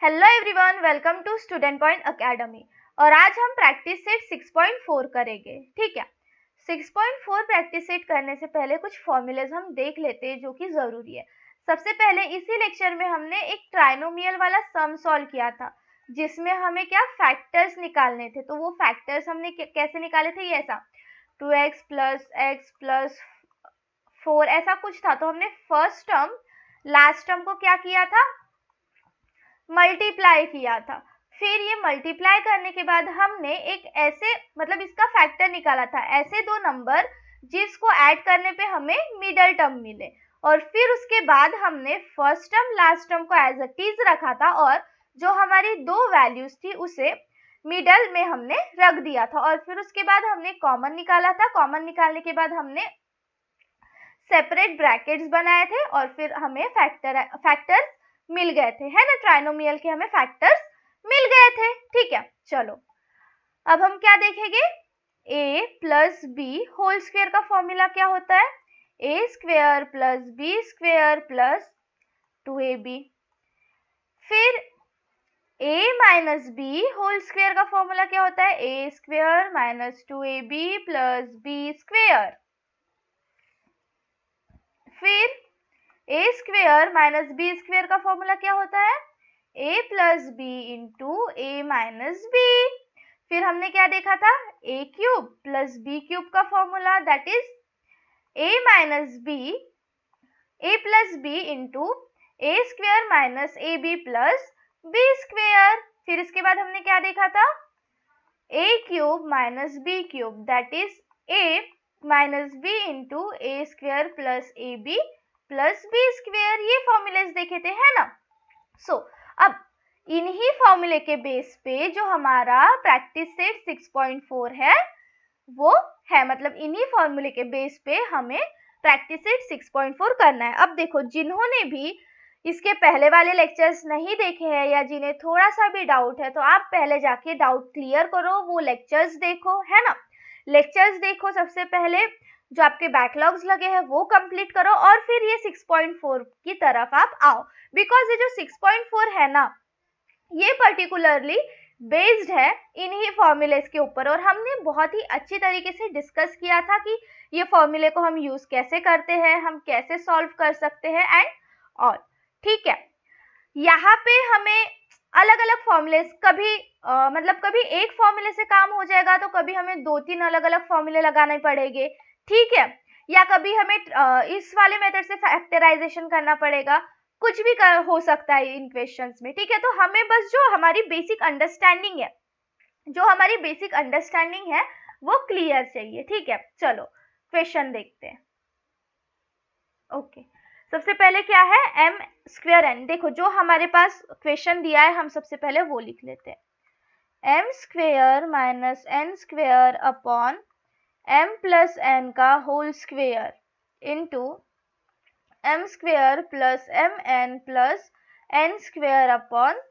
Hello everyone, welcome to student point academy. और आज हम प्रैक्टिस सेट 6.4 करेंगे। ठीक है, 6.4 प्रैक्टिस सेट करने से पहले कुछ फॉर्मूलेज हम देख लेते हैं जो कि जरूरी है। सबसे पहले इसी लेक्चर में हमने एक ट्राइनोमियल वाला सम सॉल्व किया था जिसमें हमें क्या फैक्टर्स निकालने थे। तो वो फैक्टर्स हमने कैसे निकाले थे, ये ऐसा 2x प्लस x प्लस 4 ऐसा कुछ था। तो हमने फर्स्ट टर्म लास्ट टर्म को क्या किया था, मल्टीप्लाई किया था। फिर ये मल्टीप्लाई करने के बाद हमने एक ऐसे मतलब इसका फैक्टर निकाला था, ऐसे दो नंबर जिसको ऐड करने पे हमें मिडल टर्म मिले। और फिर उसके बाद हमने फर्स्ट टर्म लास्ट टर्म को एज इट इज रखा था और जो हमारी दो वैल्यूज थी उसे मिडल में हमने रख दिया था। और फिर उसके बाद हमने कॉमन निकाला था। कॉमन निकालने के बाद हमने सेपरेट ब्रैकेट्स बनाए थे और फिर हमें फैक्टर्स मिल गए थे, है ना। ट्राइनोमियल के हमें फैक्टर्स मिल गए थे। ठीक है, चलो अब हम क्या देखेंगे, a plus B whole square का फॉर्मूला क्या होता है, a square plus B square plus 2ab। फिर a minus B whole square का फॉर्मूला क्या होता है, a square minus 2ab plus B square. फिर a square minus B square का फॉर्मूला क्या होता है, a plus B into A minus B. फिर हमने क्या देखा था, a cube plus B cube का formula that is a minus B a plus B into A square minus A B plus B square. फिर इसके बाद हमने क्या देखा था, a cube minus B cube that is a minus B into A square plus A B plus B square. ये formulas देखे थे, है ना। सो अब इन्हीं फॉर्मूले के बेस पे जो हमारा प्रैक्टिस सेट 6.4 है वो है, मतलब इन्हीं फॉर्मूले के बेस पे हमें प्रैक्टिस सेट 6.4 करना है। अब देखो, जिन्होंने भी इसके पहले वाले लेक्चर्स नहीं देखे हैं या जिन्हें थोड़ा सा भी डाउट है तो आप पहले जाके डाउट क्लियर करो, वो लेक्चर्स देखो, है ना। लेक्चर्स देखो सबसे पहले, जो आपके बैकलॉग्स लगे हैं वो कंप्लीट करो और फिर ये 6.4 की तरफ आप आओ। बिकॉज ये जो 6.4 है ना, ये पर्टिकुलरली बेस्ड है इन्हीं फॉर्मूलेस के ऊपर और हमने बहुत ही अच्छी तरीके से डिस्कस किया था कि ये फॉर्मूले को हम यूज कैसे करते हैं, हम कैसे सॉल्व कर सकते हैं एंड ऑल। ठीक है, यहाँ पे हमें अलग अलग फॉर्मूलेस कभी मतलब कभी एक फॉर्मूले से काम हो जाएगा तो कभी हमें 2-3 अलग अलग फॉर्मूले लगाने पड़ेंगे। ठीक है, या कभी हमें इस वाले मेथड से फैक्टराइजेशन करना पड़ेगा, कुछ भी हो सकता है इन क्वेश्चंस में। ठीक है, तो हमें बस जो हमारी बेसिक अंडरस्टैंडिंग है वो क्लियर चाहिए। ठीक है, चलो क्वेश्चन देखते हैं। ओके, सबसे पहले क्या है, m स्क्वायर n। देखो जो हमारे पास क्वेश्चन दिया है हम सबसे पहले वो लिख लेते हैं, m square minus n square upon m plus n का whole square into m square plus m n plus n square upon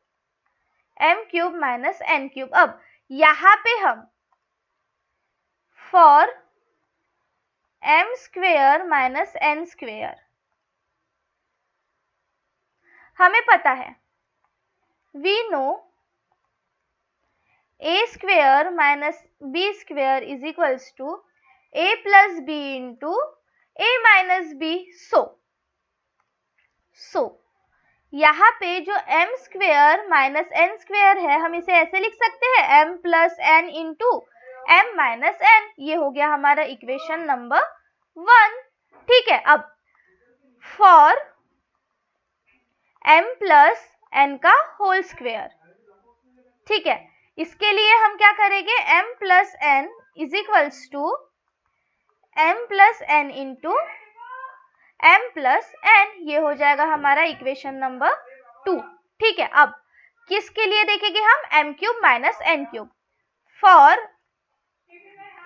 m cube minus n cube. अब यहाँ पे हम for m square minus n square हमें पता है, we know a square minus b square is equals to a plus b into a minus b। so यहाँ पे जो m square minus n square है हम इसे ऐसे लिख सकते हैं, m plus n into m minus n। ये हो गया हमारा इक्वेशन नंबर 1। ठीक है, अब फॉर m प्लस n का होल स्क्वेयर, ठीक है, इसके लिए हम क्या करेंगे, m plus n is equals to m plus n into m plus n। ये हो जाएगा हमारा इक्वेशन नंबर 2। ठीक है, अब किसके लिए देखेंगे हम, m cube minus n cube, for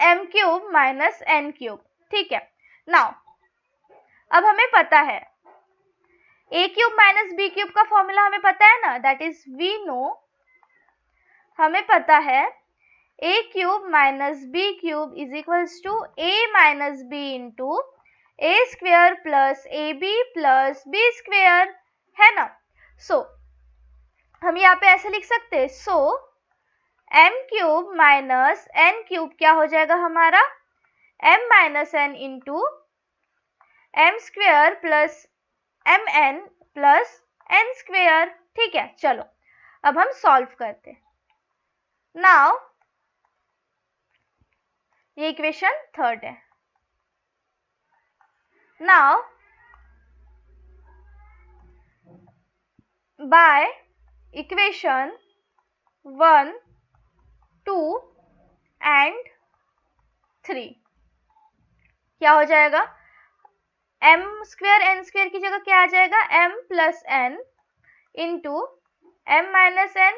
m cube minus n cube. ठीक है, नाउ अब हमें पता है a cube minus b cube का फॉर्मूला हमें पता है ना, दैट इज वी नो, हमें पता है a cube minus b cube is equals to a minus b into a square plus ab plus b square, है ना। सो हम यहाँ पे ऐसे लिख सकते हैं, सो m cube minus n cube क्या हो जाएगा हमारा, m minus n into m square plus mn plus n square. ठीक है, चलो अब हम सॉल्व करते हैं। नाउ ये इक्वेशन थर्ड है। नाउ बाय इक्वेशन 1, 2 एंड 3 क्या हो जाएगा, m स्क्वेयर n स्क्वेयर की जगह क्या आ जाएगा, m plus n into m minus n,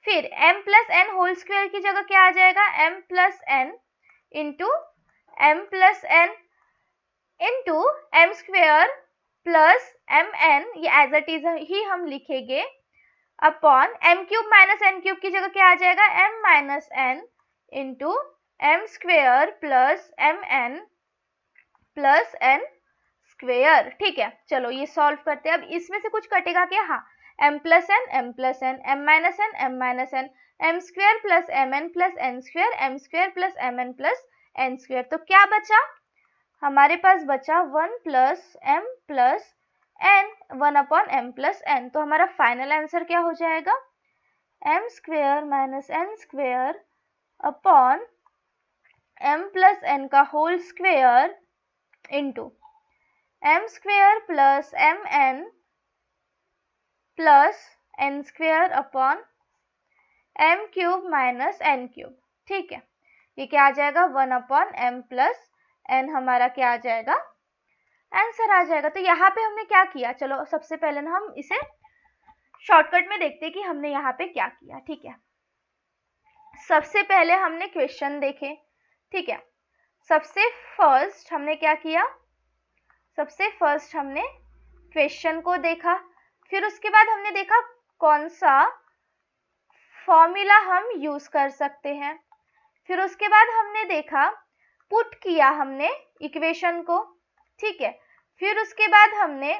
फिर m plus n whole square की जगह क्या आ जाएगा, m plus n into m plus n into m square plus m n, ये एज इट इज ही हम लिखेंगे, upon m cube minus n cube की जगह क्या आ जाएगा, m minus n into m square plus m n plus n square. ठीक है, चलो ये सॉल्व करते हैं। अब इसमें से कुछ कटेगा क्या, हाँ, m plus n, m plus n, m minus n, m minus n, m square plus m n plus n square, m square plus m n plus n square. तो क्या बचा हमारे पास, बचा 1 plus m plus n, 1 upon m plus n। तो हमारा final answer क्या हो जाएगा, m square minus n square upon m plus n का whole square into m square plus m n plus n square upon m cube minus n cube. ठीक है, ये क्या आ जाएगा, 1 अपॉन m प्लस n हमारा क्या आ जाएगा, आंसर आ जाएगा। तो यहाँ पे हमने क्या किया, चलो सबसे पहले ना हम इसे शॉर्टकट में देखते हैं कि हमने यहाँ पे क्या किया। ठीक है, सबसे पहले हमने क्वेश्चन देखे। ठीक है, सबसे फर्स्ट हमने क्या किया, सबसे फर्स्ट हमने क्वेश्चन को देखा, फिर उसके बाद हमने देखा कौन सा फॉर्मूला हम यूज कर सकते हैं, फिर उसके बाद हमने देखा, पुट किया हमने इक्वेशन को। ठीक है, फिर उसके बाद हमने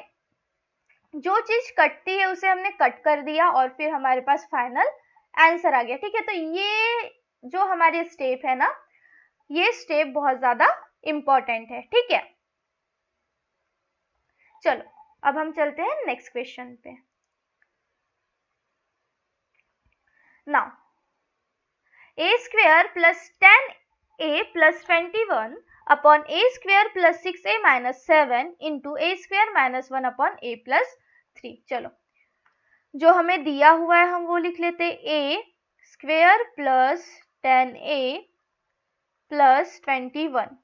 जो चीज कटती है उसे हमने कट कर दिया और फिर हमारे पास फाइनल आंसर आ गया। ठीक है, तो ये जो हमारी स्टेप है ना, ये स्टेप बहुत ज्यादा इंपॉर्टेंट है। ठीक है, चलो अब हम चलते हैं नेक्स्ट क्वेश्चन पे। Now a square plus 10a plus 21 upon a square plus 6a minus 7 into a square minus 1 upon a plus 3। चलो जो हमें दिया हुआ है हम वो लिख लेते, a square plus 10a plus 21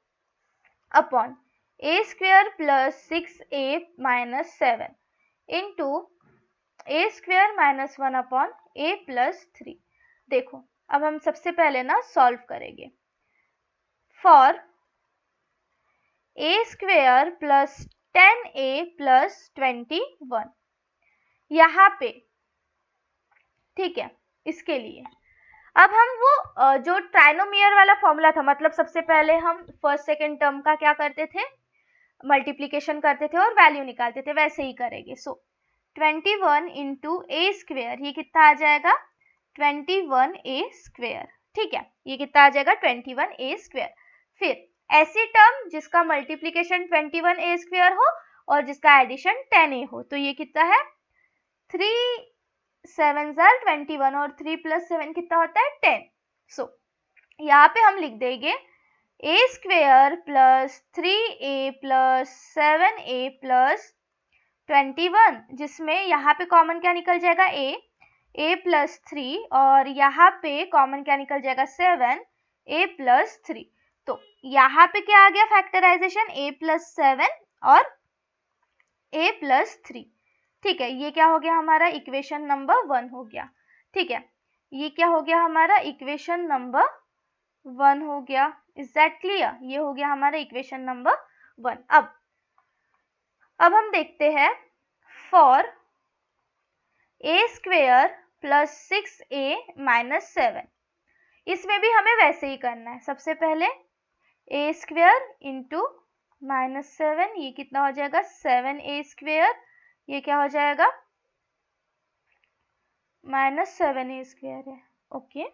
upon a square plus 6a minus 7 into a square minus 1 upon a plus 3। देखो अब हम सबसे पहले ना सॉल्व करेंगे। For a square plus 10a plus 21, यहाँ पे, ठीक है, इसके लिए अब हम वो जो ट्राइनोमियर वाला फॉर्मूला था, मतलब सबसे पहले हम फर्स्ट सेकेंड टर्म का क्या करते थे, मल्टीप्लीकेशन करते थे और वैल्यू निकालते थे, वैसे ही करेंगे। सो 21 इंटू ए स्क्वेयर, ये कितना आ जाएगा 21a स्क्वेयर। ठीक है, ये कितना आ जाएगा 21a स्क्वेयर। फिर ऐसी टर्म जिसका मल्टीप्लीकेशन 21a स्क्वेयर हो और जिसका एडिशन 10a हो, तो ये कितना है 3 7 21 और 3 प्लस 7 कितना होता है 10। सो यहाँ पे हम लिख देंगे a square plus 3a plus 7a plus 21, जिसमें यहाँ पे कॉमन क्या निकल जाएगा a प्लस 3 और यहाँ पे कॉमन क्या निकल जाएगा 7a प्लस 3। तो यहाँ पे क्या आ गया फैक्टराइजेशन a प्लस 7 और a प्लस 3। ठीक है, ये क्या हो गया हमारा इक्वेशन नंबर 1 हो गया। ठीक है, ये क्या हो गया हमारा इक्वेशन नंबर 1 हो गया। इज दैट क्लियर, ये हो गया हमारा इक्वेशन नंबर 1। अब हम देखते हैं for a square plus 6a minus 7, इसमें भी हमें वैसे ही करना है। सबसे पहले a स्क्वेयर इंटू माइनस 7, ये कितना हो जाएगा 7a स्क्वेयर, ये क्या हो जाएगा -7a² है। ओके,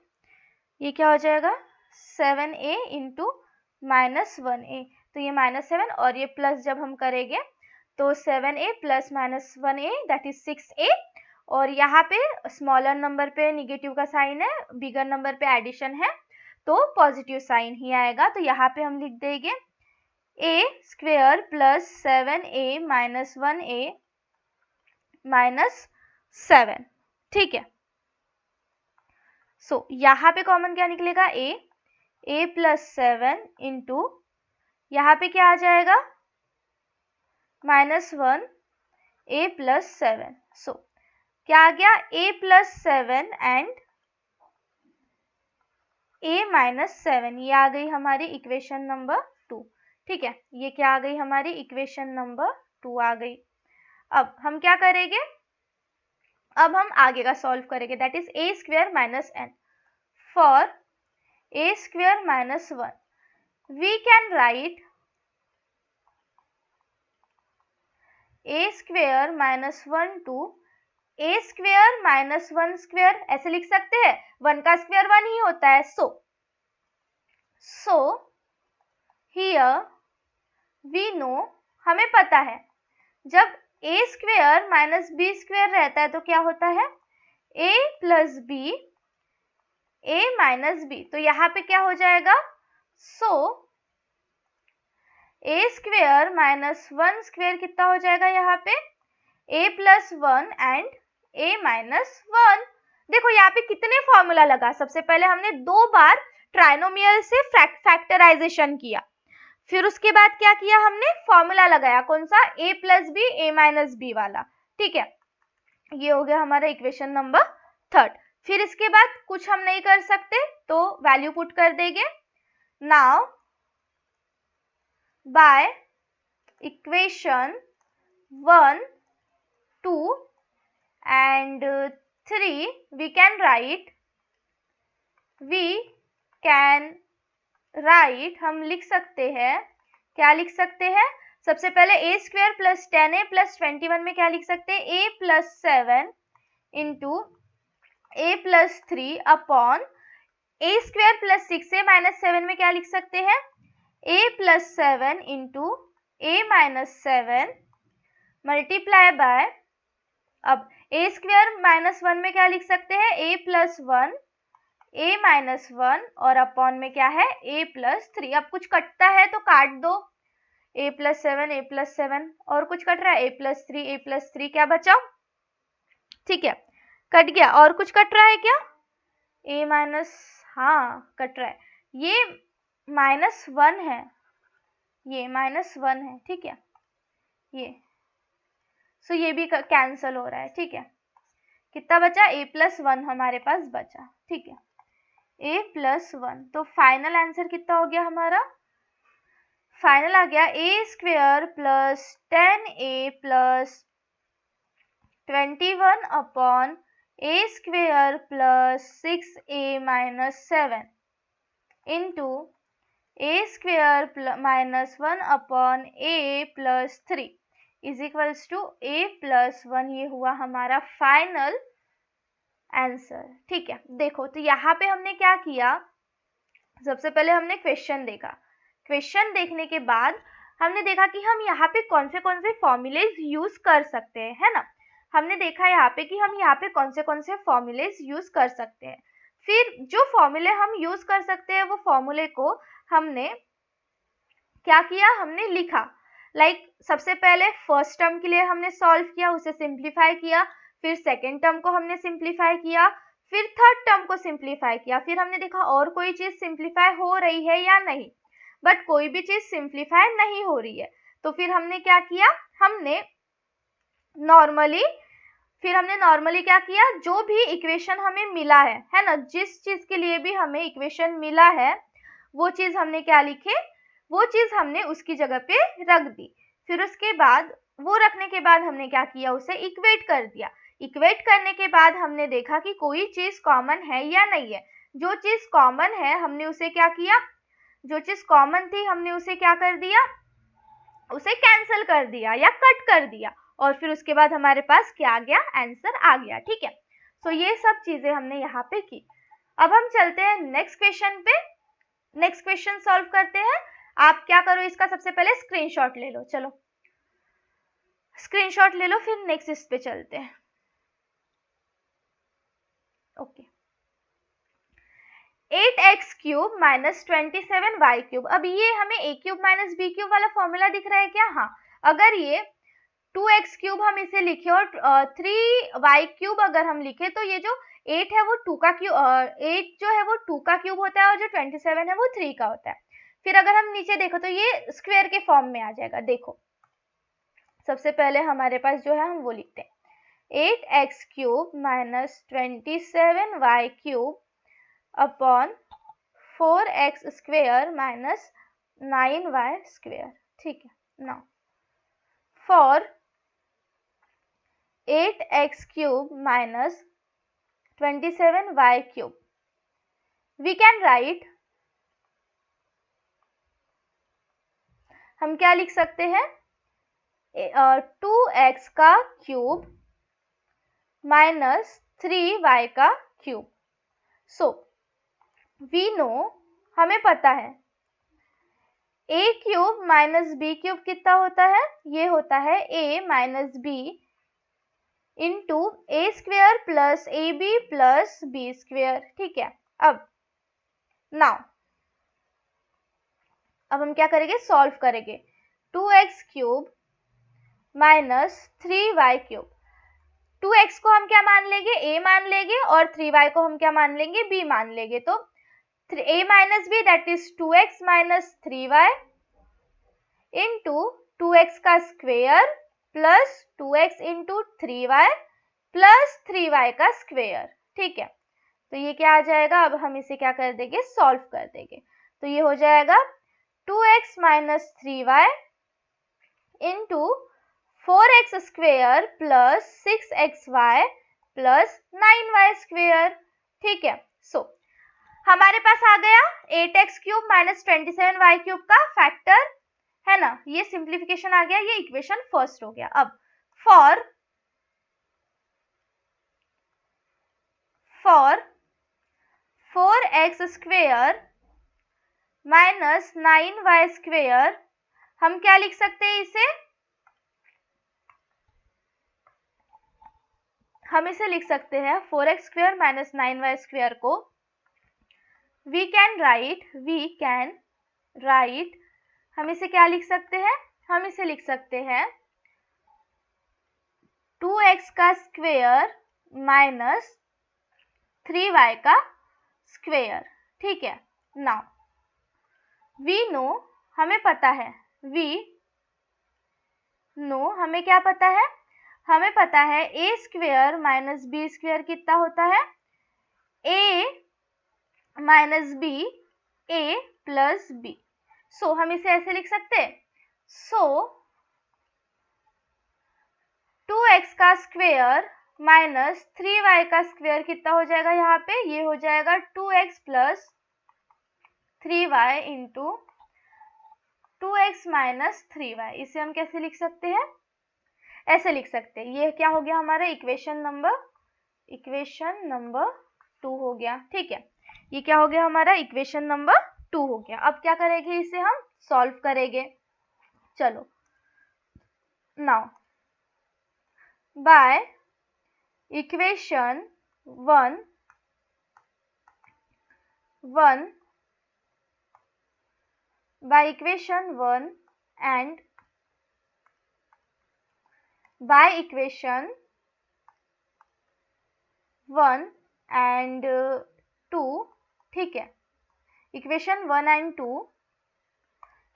ये क्या हो जाएगा 7a इंटू -1a, तो ये -7 और ये प्लस जब हम करेंगे तो 7a plus -1a that is 6a, और यहाँ पे स्मॉलर नंबर पे निगेटिव का साइन है, बिगर नंबर पे एडिशन है तो पॉजिटिव साइन ही आएगा। तो यहाँ पे हम लिख देंगे a² plus 7a minus 1a minus 7, ठीक है। सो यहाँ पे कॉमन क्या निकलेगा a प्लस 7 इंटू यहाँ पे क्या आ जाएगा -1 a प्लस 7। सो क्या आ गया a plus 7 and a minus 7, ये आ गई हमारी इक्वेशन नंबर 2, ठीक है। ये क्या आ गई हमारी इक्वेशन नंबर 2 आ गई। अब हम क्या करेंगे, अब हम आगे का सॉल्व करेंगे, that is a² minus n। For a² minus 1 we can write a² minus 1 to a² minus 1², ऐसे लिख सकते हैं, 1 का स्क्वायर 1 ही होता है। सो हियर वी नो, हमें पता है जब a² माइनस b² रहता है तो क्या होता है a plus b a minus b, तो यहाँ पे क्या हो जाएगा, सो a² माइनस 1² कितना हो जाएगा यहाँ पे a plus 1 and a minus 1। देखो यहाँ पे कितने फॉर्मूला लगा, सबसे पहले हमने 2 बार ट्राइनोमियल से फैक्टराइजेशन किया, फिर उसके बाद क्या किया हमने फॉर्मूला लगाया, कौन सा a plus b a minus b वाला, ठीक है। ये हो गया हमारा इक्वेशन नंबर 3। फिर इसके बाद कुछ हम नहीं कर सकते तो वैल्यू पुट कर देंगे। Now bye equation 1, 2 and 3 we can write, हम लिख सकते हैं, क्या लिख सकते हैं, सबसे पहले a² प्लस 10a प्लस 21 में क्या लिख सकते हैं a plus 7 into a plus 3 upon a² plus 6a minus 7 में क्या लिख सकते हैं a plus 7 into a minus 7 multiply by, अब a² माइनस 1 में क्या लिख सकते हैं a प्लस 1 a माइनस 1 और अपॉन में क्या है a प्लस 3। अब कुछ कटता है तो काट दो, a प्लस 7 a प्लस 7 और कुछ कट रहा है a प्लस 3 क्या बचा, ठीक है कट गया। और कुछ कट रहा है क्या a माइनस, हाँ कट रहा है, ये -1 है, ये -1 है, ठीक है ये, सो ये भी कैंसल हो रहा है, ठीक है। कितना बचा a प्लस 1 हमारे पास बचा, ठीक है a प्लस 1। तो फाइनल आंसर कितना हो गया हमारा, फाइनल आ गया a² plus 10a plus 21 upon a² plus 6a minus 7 into a² minus 1 upon a plus 3 is equals to a plus 1। ये हुआ हमारा फाइनल आंसर, ठीक है। देखो तो यहाँ पे हमने क्या किया, सबसे पहले हमने क्वेश्चन देखा, क्वेश्चन देखने के बाद हमने देखा कि हम यहाँ पे कौन से फॉर्मूलेज यूज कर सकते हैं, है ना। हमने देखा यहाँ पे कि हम यहाँ पे कौन से फॉर्मूलेज यूज कर सकते हैं। फिर जो फॉर्मूले हम यूज कर सकते हैं वो फॉर्मूले को हमने क्या किया, हमने लिखा। सबसे पहले फर्स्ट टर्म के लिए हमने सॉल्व किया, उसे सिंप्लीफाई किया, फिर सेकेंड टर्म को हमने सिंप्लीफाई किया, फिर थर्ड टर्म को सिंप्लीफाई किया, फिर हमने देखा और कोई चीज सिंप्लीफाई हो रही है या नहीं, बट कोई भी चीज सिंप्लीफाई नहीं हो रही है। तो फिर हमने क्या किया, हमने नॉर्मली क्या किया, जो भी इक्वेशन हमें मिला है ना, जिस चीज के लिए भी हमें इक्वेशन मिला है वो चीज हमने क्या लिखे, वो चीज हमने उसकी जगह पे रख दी। फिर उसके बाद वो रखने के बाद हमने क्या किया, उसे इक्वेट कर दिया। इक्वेट करने के बाद हमने देखा कि कोई चीज कॉमन है या नहीं है। जो चीज कॉमन है हमने उसे क्या किया, जो चीज कॉमन थी हमने उसे क्या कर दिया, उसे कैंसिल कर दिया या कट कर दिया, और फिर उसके बाद हमारे पास क्या आ गया, आंसर आ गया, ठीक है। सो ये सब चीजें हमने यहाँ पे की। अब हम चलते हैं नेक्स्ट क्वेश्चन पे, नेक्स्ट क्वेश्चन सॉल्व करते हैं। आप क्या करो, इसका सबसे पहले स्क्रीनशॉट ले लो, चलो स्क्रीनशॉट ले लो, फिर नेक्स्ट इस पे चलते हैं। Okay, 8x cube minus 27y cube. अब ये हमें a cube minus b cube वाला फॉर्मूला दिख रहा है क्या? हाँ, अगर ये 2x क्यूब हम इसे लिखे और 3y क्यूब अगर हम लिखे तो ये जो 8 है वो 2 का क्यूब, 8 जो है वो 2 का क्यूब होता है और जो 27 है वो 3 का होता है। फिर अगर हम नीचे देखो तो ये स्क्वायर के फॉर्म में आ जाएगा। देखो सबसे पहले हमारे पास जो है हम वो लिखते हैं 8x cube minus 27y cube upon 4x square minus 9y square. ठीक है, now for 8x cube minus 27y cube we can write, हम क्या लिख सकते हैं 2x का क्यूब माइनस 3y का क्यूब। सो वी नो, हमें पता है a cube minus b cube कितना होता है, ये होता है a minus b into a square plus A B plus b square. ठीक है, अब हम क्या करेंगे, सॉल्व करेंगे 2x cube minus 3y cube. 2x को हम क्या मान लेंगे, a मान लेंगे, और 3y को हम क्या मान लेंगे, b मान लेंगे। तो a minus b that is 2x minus 3y into 2x का square plus 2x into 3y plus 3y का स्क्वेयर। ठीक है, तो ये क्या आ जाएगा, अब हम इसे क्या कर देंगे, सॉल्व कर देंगे। तो ये हो जाएगा 2x minus 3y into 4x square plus 6xy plus 9y square. ठीक है, सो हमारे पास आ गया 8x cube minus 27y cube का फैक्टर, है ना, ये सिंप्लीफिकेशन आ गया, ये इक्वेशन फर्स्ट हो गया। अब for 4x square minus 9y square हम क्या लिख सकते हैं, इसे हम इसे लिख सकते हैं 4x square minus 9y square को वी कैन राइट, हम इसे क्या लिख सकते हैं, हम इसे लिख सकते हैं 2x का स्क्वेयर माइनस 3y का स्क्वेयर। ठीक है, नाउ वी नो, हमें पता है, हमें क्या पता है, हमें पता है a square minus b square कितना होता है, a minus b a plus b। सो हम इसे ऐसे लिख सकते हैं, सो 2x का स्क्वेयर माइनस 3y का स्क्वेयर कितना हो जाएगा, यहाँ पे ये हो जाएगा 2x plus 3y into 2x minus 3y। इसे हम कैसे लिख सकते हैं, ऐसे लिख सकते हैं। ये क्या हो गया हमारा इक्वेशन नंबर 2 हो गया। ठीक है, ये क्या हो गया हमारा इक्वेशन नंबर 2 हो गया। अब क्या करेंगे, इसे हम सॉल्व करेंगे। चलो now bye equation 1 and bye equation 1 and 2, ठीक है, इक्वेशन 1 एंड 2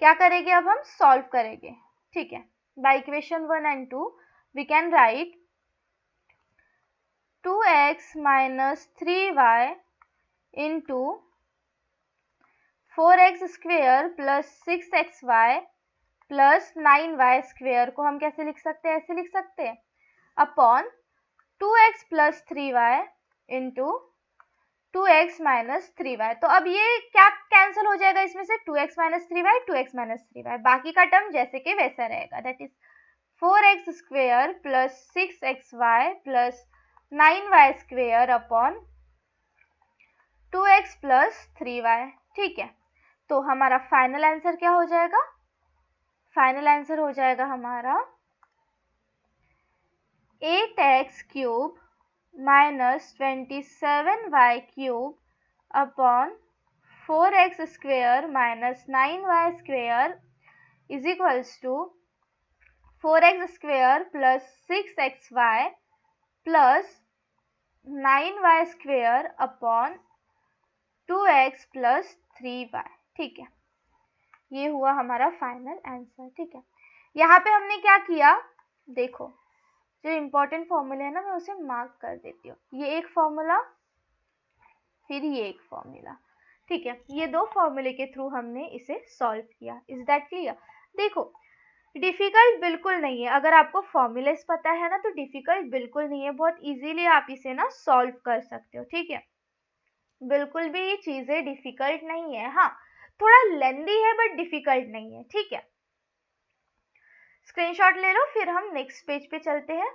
क्या करेंगे, अब हम सॉल्व करेंगे। ठीक है, by equation 1 and 2 we can write 2x minus 3y into 4x square plus 6xy plus 9y square को हम कैसे लिख सकते हैं, ऐसे लिख सकते हैं upon 2x plus 3y into 2x minus 3y। तो अब ये क्या कैंसिल हो जाएगा, इसमें से 2x minus 3y 2x minus 3y, बाकी का टर्म जैसे कि वैसा रहेगा, that is 4x square plus 6xy plus 9y square upon 2x plus 3y। ठीक है, तो हमारा फाइनल आंसर क्या हो जाएगा? फाइनल आंसर हो जाएगा हमारा 8x cube minus 27y cube upon 4x square minus 9y square is equals to 4x square plus 6xy plus 9y square upon 2x plus 3y। ठीक है, ये हुआ हमारा फाइनल आंसर। ठीक है, यहाँ पे हमने क्या किया, देखो जो इम्पोर्टेंट फॉर्मूले है ना, मैं उसे मार्क कर देती हूँ। ये एक फॉर्मूला, फिर ये एक फॉर्मूला। ठीक है, ये दो फॉर्मूले के थ्रू हमने इसे सॉल्व किया। Is that clear? देखो डिफिकल्ट बिल्कुल नहीं है, अगर आपको फॉर्मूलेस पता है ना तो डिफिकल्ट बिल्कुल नहीं है, बहुत इजीली आप इसे ना सॉल्व कर सकते हो। ठीक है, बिल्कुल भी ये चीजें डिफिकल्ट नहीं है। हाँ, थोड़ा लेंदी है बट डिफिकल्ट नहीं है। ठीक है, स्क्रीनशॉट ले लो, फिर हम नेक्स्ट पेज पे चलते हैं।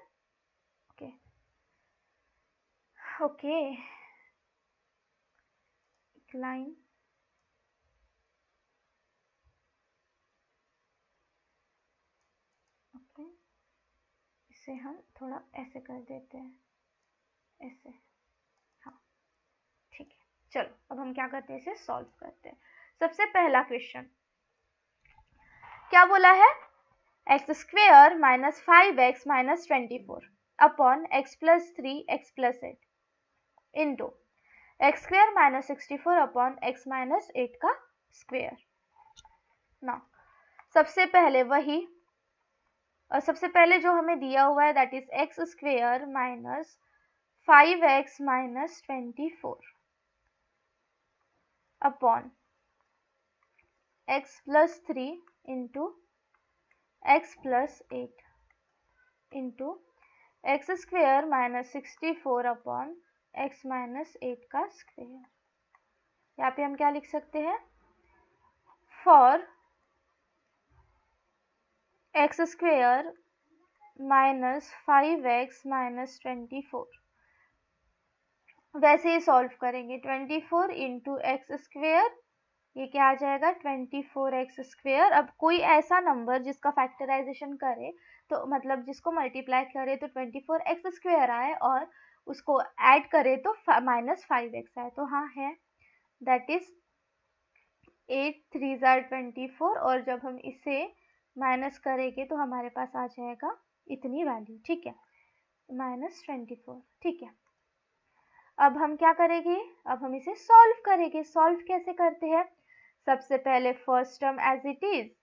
ओके ओके, लाइन ओके, इसे हम थोड़ा ऐसे कर देते हैं, ऐसे। हाँ ठीक है, चलो अब हम क्या करते हैं, इसे सॉल्व करते हैं। सबसे पहला क्वेश्चन क्या बोला है? X square minus 5x minus 24 upon x plus 3 x plus 8 into x square minus 64 upon x minus 8 का स्क्वेयर। ना सबसे पहले वही, और सबसे पहले जो हमें दिया हुआ है that is x square minus 5x minus 24 upon x plus 3 into x plus 8 into x square minus 64 upon x minus 8 का स्क्वेयर। यहाँ पे हम क्या लिख सकते हैं? For x square minus 5x minus 24, वैसे ही सॉल्व करेंगे। 24 इंटू एक्स स्क्वेयर, ये क्या आ जाएगा? 24x square. अब कोई ऐसा नंबर जिसका फैक्टराइजेशन करे तो मतलब जिसको मल्टीप्लाई करे तो 24x स्क्वेयर आए, और उसको ऐड करे तो माइनस 5x आए। तो हाँ है, दैट इज 8 3 24, और जब हम इसे माइनस करेंगे तो हमारे पास आ जाएगा इतनी वैल्यू। ठीक है, माइनस 24। ठीक है, अब हम क्या करेंगे? अब हम इसे सॉल्व करेंगे। सॉल्व कैसे करते हैं? सबसे पहले first term as it is,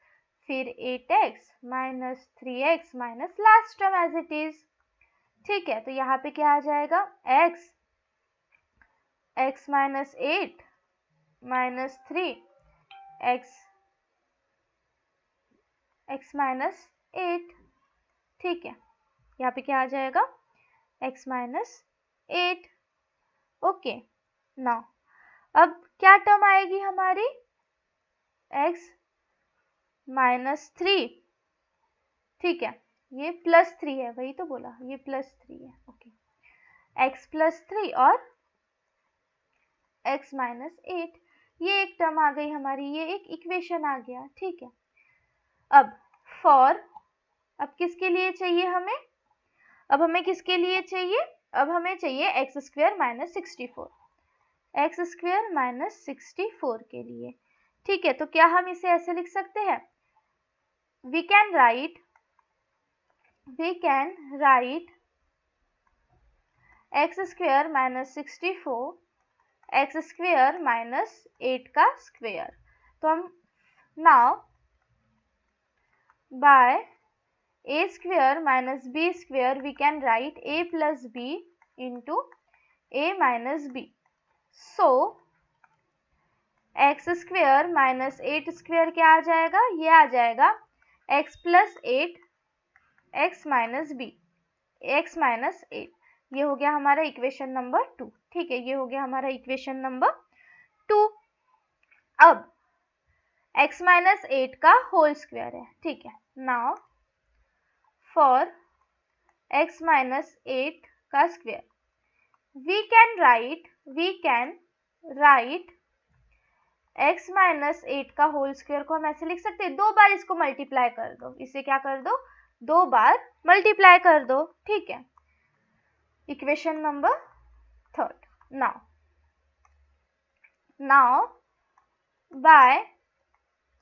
फिर 8x minus 3x minus last term as it is. ठीक है, तो यहाँ पे क्या आ जाएगा? x minus 8 minus 3 x minus 8। ठीक है, यहाँ पे क्या आ जाएगा? x minus 8। ओके, नाउ अब क्या टर्म आएगी हमारी? x minus 3। ठीक है, ये प्लस 3 है, वही तो बोला, ये प्लस 3 है। ओके, x प्लस 3 और x माइनस 8, ये एक टर्म आ गई हमारी, ये एक इक्वेशन आ गया। ठीक है, अब फॉर, अब किसके लिए चाहिए हमें? अब हमें किसके लिए चाहिए? अब हमें चाहिए x square minus 64, x square minus 64 के लिए। ठीक है, तो क्या हम इसे ऐसे लिख सकते हैं? We can write x square minus 64 x square minus 8 का स्क्वेयर। तो हम now by a square minus b square we can write a plus B into A minus b. So x square minus 8 square क्या आ जाएगा? ये आ जाएगा x plus 8 x minus b, x minus 8। ये हो गया हमारा इक्वेशन नंबर 2। ठीक है, ये हो गया हमारा इक्वेशन नंबर 2। अब x माइनस 8 का होल स्क्वायर है। ठीक है, नाउ फॉर x माइनस 8 का square, we can write x minus 8 का होल स्क्वायर को हम ऐसे लिख सकते हैं, 2 बार इसको मल्टीप्लाई कर दो, इसे क्या कर दो, 2 बार मल्टीप्लाई कर दो, ठीक है। Equation number 3. Now bye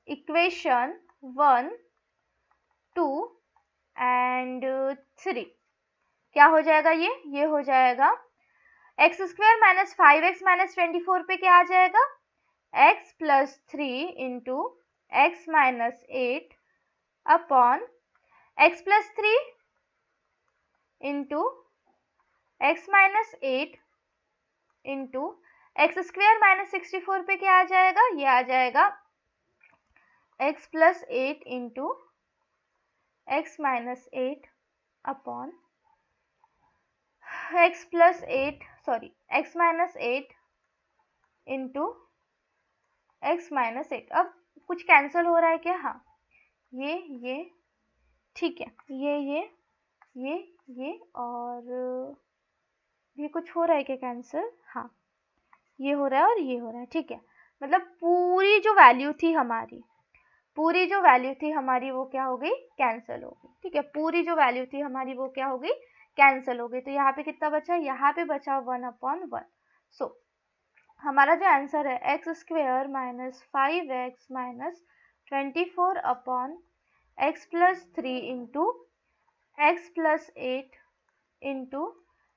equation 1, 2 and 3 क्या हो जाएगा, ये हो जाएगा x square minus 5x minus 24 पे क्या आ जाएगा, x plus 3 into x minus 8 upon x plus 3 into x minus 8 into x square minus 64 पे क्या आ जाएगा, ये आ जाएगा x plus 8 into x minus 8 upon x minus 8 into x minus 8। अब कुछ कैंसिल हो रहा है क्या, हाँ ये ठीक है, ये और ये कुछ हो रहा है क्या कैंसिल, हाँ ये हो रहा है और ये हो रहा है, ठीक है। मतलब पूरी जो वैल्यू थी हमारी वो क्या हो गई, कैंसिल हो गई, ठीक है। पूरी जो वैल्यू थी हमारी वो क्या हो गई, कैंसिल हो गई। तो यहाँ पे कितना बचा, यहाँ पे बचा 1/1। सो हमारा जो आंसर है x square minus 5x minus 24 upon x plus 3 into x plus 8 into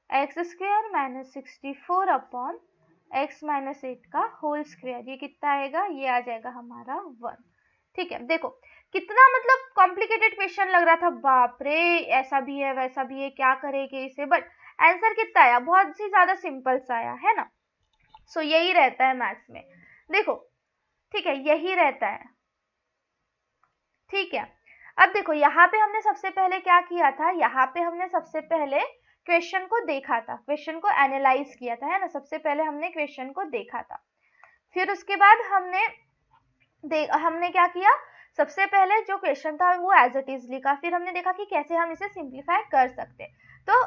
x square minus 64 upon x minus 8 का होल स्क्वेयर, ये कितना आएगा, ये आ जाएगा हमारा 1, ठीक है। देखो कितना मतलब कॉम्प्लिकेटेड क्वेश्चन लग रहा था, बाप रे ऐसा भी है वैसा भी है, क्या करेंगे इसे, बट आंसर कितना आया, बहुत ही ज्यादा सिंपल सा आया है ना। सो यही रहता है मैथ्स में, देखो ठीक है, यही रहता है, ठीक है। अब देखो यहाँ पे हमने सबसे पहले क्या किया था, यहाँ पे हमने सबसे पहले क्वेश्चन को देखा था, क्वेश्चन को एनालाइज किया था, है ना। सबसे पहले हमने क्वेश्चन को देखा था, फिर उसके बाद हमने क्या किया, सबसे पहले जो क्वेश्चन था वो एज इट इज लिखा, फिर हमने देखा कि कैसे हम इसे सिंप्लीफाई कर सकते। तो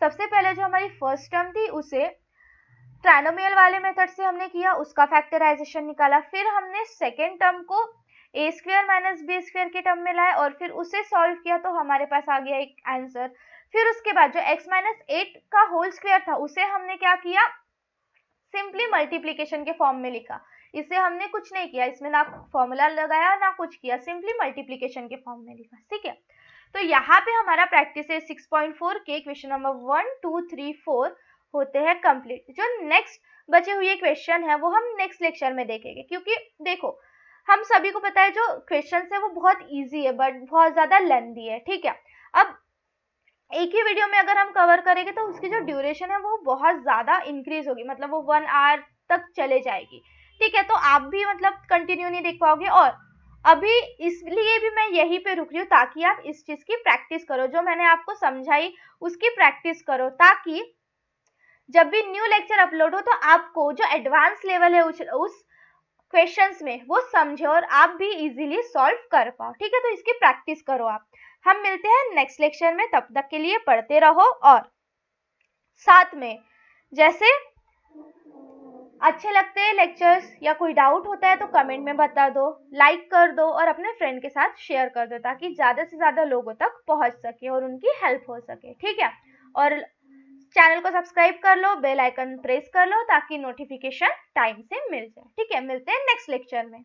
सबसे पहले जो हमारी फर्स्ट टर्म थी उसे ट्राइनोमियल वाले मेथड से हमने किया, उसका फैक्टराइजेशन निकाला, फिर हमने सेकेंड टर्म को ए स्क्वायर माइनस बी स्क्वायर के टर्म में लाया और फिर उसे सॉल्व किया, तो हमारे पास आ गया एक आंसर। फिर उसके बाद जो x माइनस 8 का होल स्क्वायर था उसे हमने क्या किया, सिंपली मल्टीप्लीकेशन के फॉर्म में लिखा, इसे हमने कुछ नहीं किया, इसमें ना फॉर्मूला लगाया ना कुछ किया, सिंपली मल्टीप्लीकेशन के फॉर्म में लिखा, ठीक है। तो यहाँ पे हमारा प्रैक्टिस है 6.4 के क्वेश्चन नंबर 1, 2, 3, 4 होते हैं कंप्लीट। जो नेक्स्ट बचे हुए क्वेश्चन है वो हम नेक्स्ट लेक्चर में देखेंगे, क्योंकि देखो हम सभी को पता है जो क्वेश्चन है वो बहुत इजी है बट बहुत ज्यादा लेंथी है, ठीक है। अब एक ही वीडियो में अगर हम कवर करेंगे तो उसकी जो ड्यूरेशन है वो बहुत ज्यादा इंक्रीज होगी, मतलब वो 1 आवर तक चले जाएगी, ठीक है। तो आप भी मतलब कंटिन्यू नहीं देख पाओगे, और अभी इसलिए भी मैं यहीं पे रुक रही हूँ ताकि आप इस चीज की प्रैक्टिस करो, जो मैंने आपको समझाई उसकी प्रैक्टिस करो, ताकि जब भी न्यू लेक्चर अपलोड हो तो आपको जो एडवांस लेवल है उस क्वेश्चंस में वो समझे और आप भी इजीली सॉल्व कर पाओ, ठीक है। तो इसकी प्रैक्टिस करो आप। हम मिलते हैं नेक्स्ट लेक्चर में, तब तक के लिए पढ़ते रहो, और साथ में जैसे अच्छे लगते हैं लेक्चर्स या कोई डाउट होता है तो कमेंट में बता दो, लाइक कर दो और अपने फ्रेंड के साथ शेयर कर दो, ताकि ज्यादा से ज्यादा लोगों तक पहुंच सके और उनकी हेल्प हो सके, ठीक है। और चैनल को सब्सक्राइब कर लो, बेल आइकन प्रेस कर लो ताकि नोटिफिकेशन टाइम से मिल जाए, ठीक है। मिलते हैं नेक्स्ट लेक्चर में।